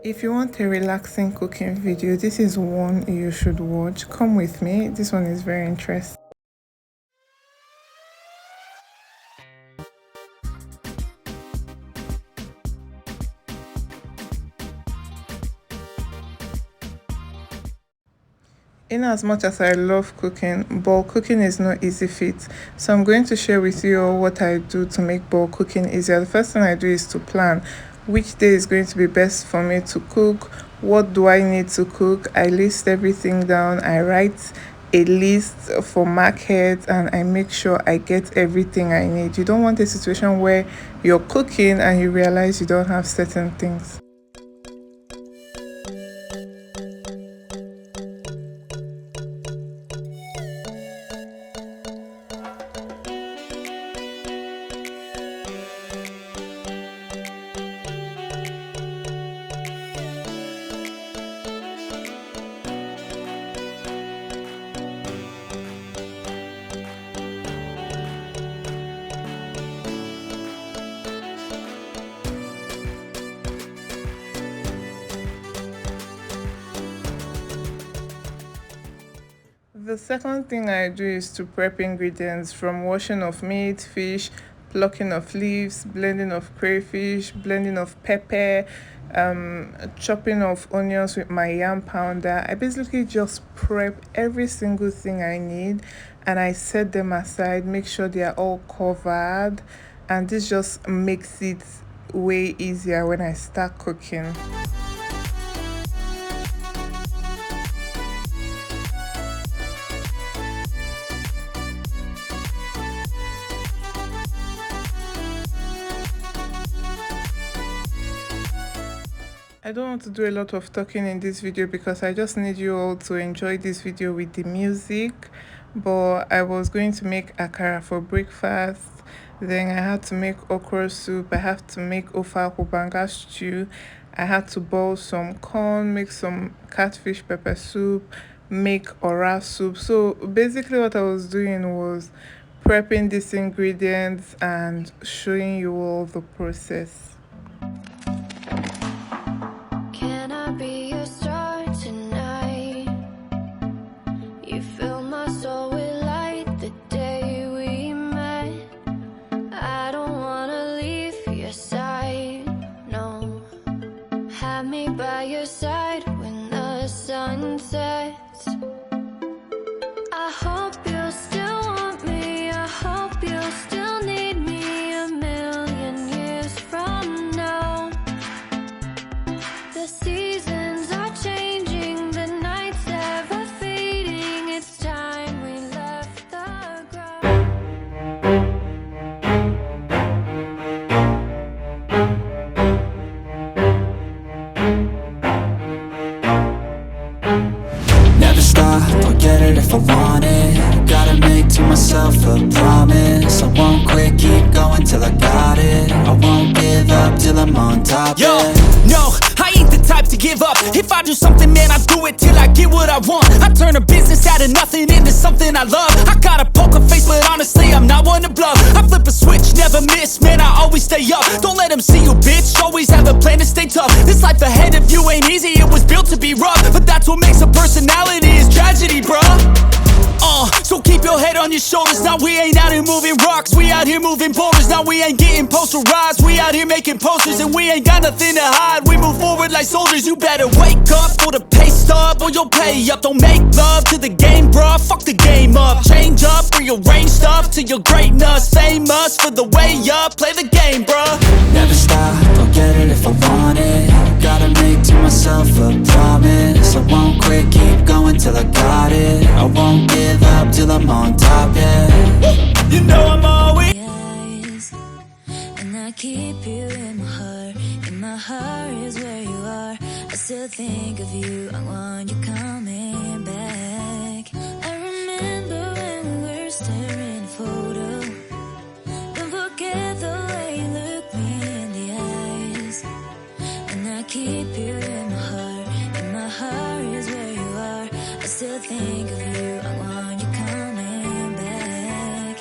If you want a relaxing cooking video, this is one you should watch. Come with me. This one is very interesting. In as much as I love cooking, ball cooking is no easy feat. So I'm going to share with you all what I do to make ball cooking easier. The first thing I do is to plan which day is going to be best for me to cook. What do I need to cook? I list everything down. I write a list for market and I make sure I get everything I need. You don't want a situation where you're cooking and you realize you don't have certain things. The second thing I do is to prep ingredients, from washing of meat, fish, plucking of leaves, blending of crayfish, blending of pepper, chopping of onions with my yam pounder. I basically just prep every single thing I need and I set them aside, make sure they are all covered, and this just makes it way easier when I start cooking. I don't want to do a lot of talking in this video because I just need you all to enjoy this video with the music. But I was going to make akara for breakfast, then I had to make okra soup, I have to make ofa kubanga stew, I had to boil some corn, make some catfish pepper soup, make ora soup. So basically what I was doing was prepping these ingredients and showing you all the process. If I want it, gotta make to myself a promise. I won't quit, keep going till I got it. I won't give up till I'm on top. Yo, no, I ain't the type to give up. If I do something, man, I do it till I get what I want. I turn a business out of nothing into something I love. I got a poker face, but honestly, I'm not one to bluff. I flip a switch, never miss, man, I always stay up. Don't let them see you, bitch, always have a plan to stay tough. This life ahead of you ain't easy, it was built to be rough. But that's what makes a personality, is tragedy, bruh. So keep your head on your shoulders. Now we ain't out here moving rocks, we out here moving boulders. Now we ain't getting posterized, we out here making posters. And we ain't got nothing to hide, we move forward like soldiers. You better wake up for the pay stub or you'll pay up. Don't make love to the game, bruh, fuck the game up. Change up, rearrange stuff to your greatness. Famous for the way up, play the game, bruh. Never stop, I'll get it if I want it. Gotta make to myself a promise. I won't quit, keep going till I got it. I won't give up till I'm on top, yeah. You know I'm always and I keep you in my heart. In my heart is where you are. I still think of you, I want you coming back. I remember when we were staring a photo. Don't forget the way you look me in the eyes. And I keep you in my heart. In my heart is where you are. I still think of you, I want you coming back.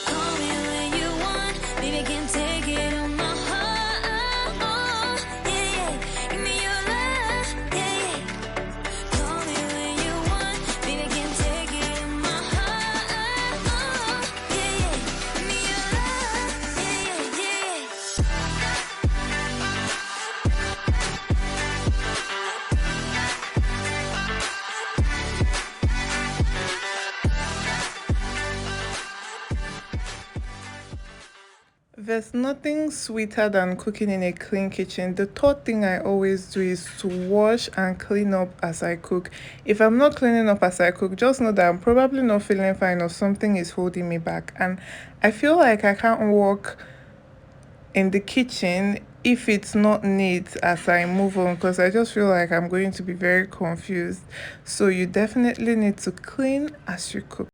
Call me when you want, baby, can take it on my heart. Yeah, yeah. Give me your There's nothing sweeter than cooking in a clean kitchen. The third thing I always do is to wash and clean up as I cook. If I'm not cleaning up as I cook, just know that I'm probably not feeling fine or something is holding me back. And I feel like I can't work in the kitchen if it's not neat as I move on, because I just feel like I'm going to be very confused. So you definitely need to clean as you cook.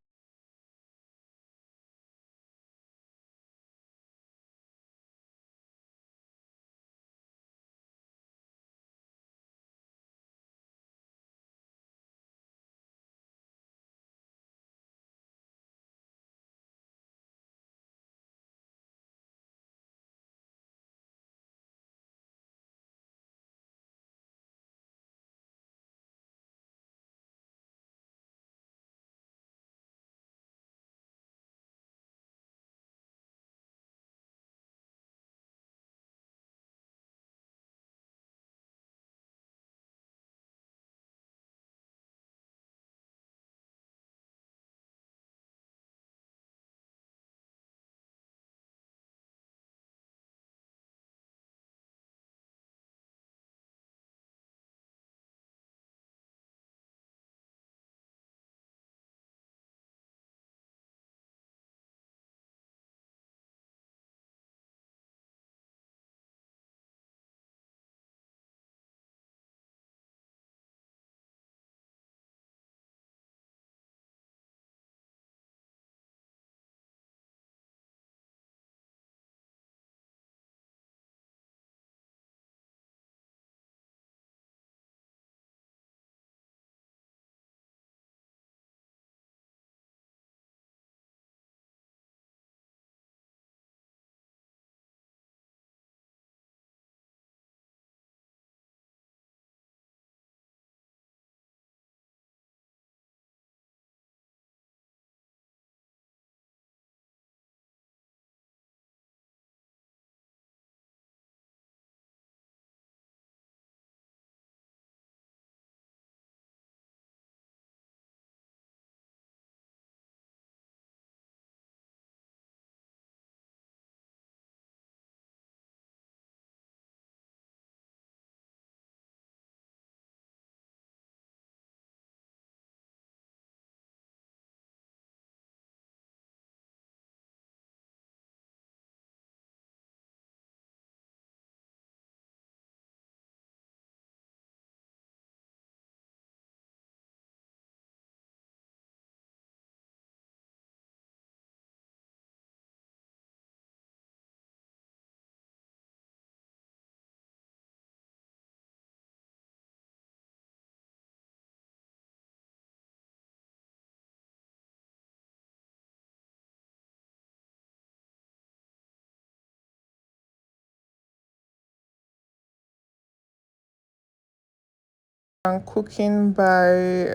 I'm cooking by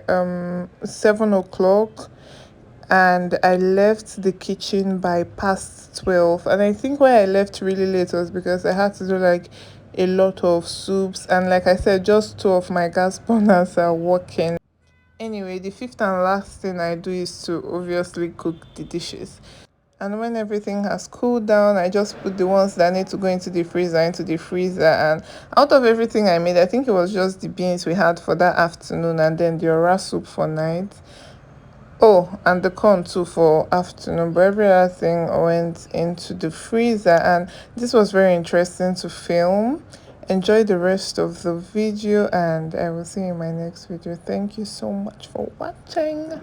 7 o'clock, and I left the kitchen by past 12. And I think why I left really late was because I had to do like a lot of soups, and like I said, just two of my gas burners are working. Anyway, the fifth and last thing I do is to obviously cook the dishes. And when everything has cooled down, I just put the ones that need to go into the freezer. And out of everything I made, I think it was just the beans we had for that afternoon, and then the ora soup for night. Oh, and the corn too for afternoon. But every other thing went into the freezer, and this was very interesting to film. Enjoy the rest of the video, and I will see you in my next video. Thank you so much for watching.